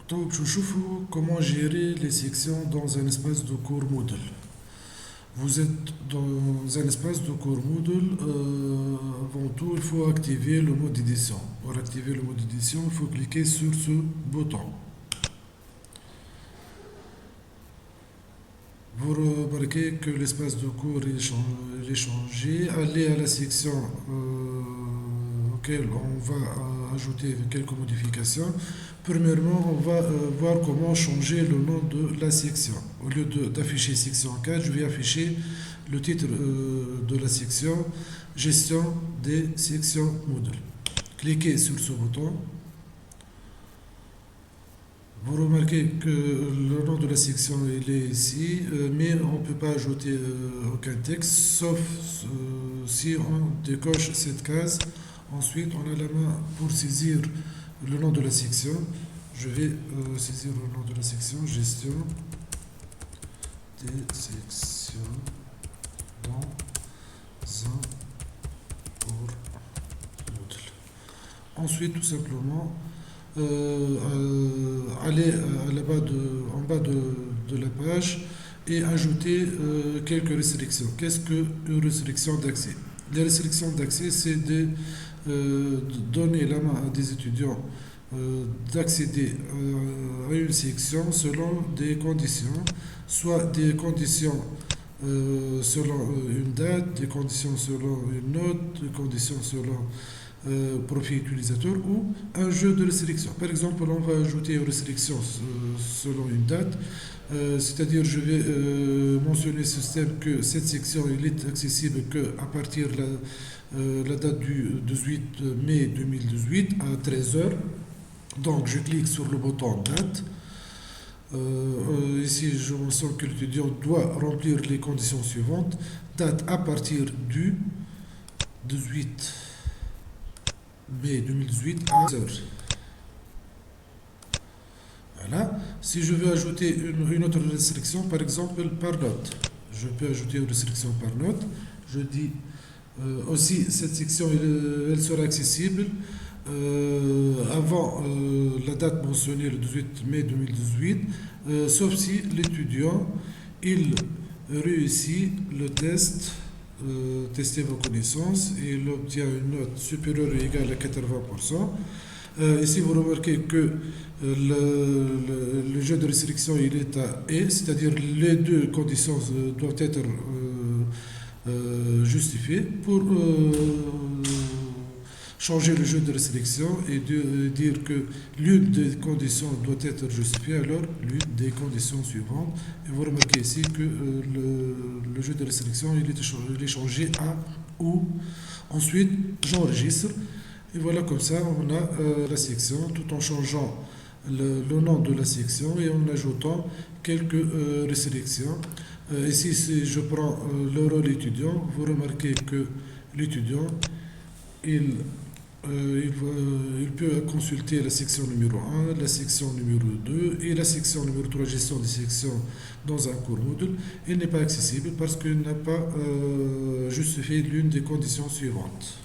Donc, je chauffe comment gérer les sections dans un espace de cours Moodle. Vous êtes dans un espace de cours Moodle. Avant tout, il faut activer le mode édition. Pour activer le mode édition, il faut cliquer sur ce bouton. Vous remarquez que l'espace de cours est changé. Allez à la section auquel on va ajouter quelques modifications. Premièrement, on va voir comment changer le nom de la section. Au lieu d'afficher section 4, je vais afficher le titre de la section Gestion des sections Moodle. Cliquez sur ce bouton. Vous remarquez que le nom de la section il est ici, mais on ne peut pas ajouter aucun texte, sauf si on décoche cette case. Ensuite, on a la main pour saisir le nom de la section. Je vais saisir le nom de la section, gestion des sections dans un cours Moodle. Ensuite, tout simplement, aller en bas de la page et ajouter quelques restrictions. Qu'est-ce qu'une restriction d'accès? Les restrictions d'accès, c'est de donner la main à des étudiants d'accéder à une section selon des conditions, soit des conditions selon une date, des conditions selon une note, des conditions selon profil utilisateur ou un jeu de restrictions. Par exemple, on va ajouter une restriction selon une date, c'est-à-dire je vais mentionner ce système que cette section il est accessible qu'à partir de la date du 18 mai 2018 à 13 heures. Donc je clique sur le bouton date. Ici, je mentionne que l'étudiant doit remplir les conditions suivantes. Date à partir du 18 mai 2018 à 13 heures. Voilà. Si je veux ajouter une autre restriction, par exemple par note, je peux ajouter une restriction par note. Je dis aussi cette section elle sera accessible avant la date mentionnée le 18 mai 2018, sauf si l'étudiant il réussit le test, tester vos connaissances et il obtient une note supérieure ou égale à 80%. Ici, vous remarquez que le jeu de restriction il est à et, c'est-à-dire les deux conditions doivent être justifiées pour changer le jeu de restriction et dire que l'une des conditions doit être justifiée, alors l'une des conditions suivantes. Et vous remarquez ici que le jeu de restriction il est changé à ou. Ensuite, j'enregistre. Et voilà, comme ça, on a la section tout en changeant le nom de la section et en ajoutant quelques restrictions. Ici, si je prends le rôle étudiant, vous remarquez que l'étudiant, il peut consulter la section numéro 1, la section numéro 2 et la section numéro 3, gestion des sections dans un cours Moodle. Il n'est pas accessible parce qu'il n'a pas justifié l'une des conditions suivantes.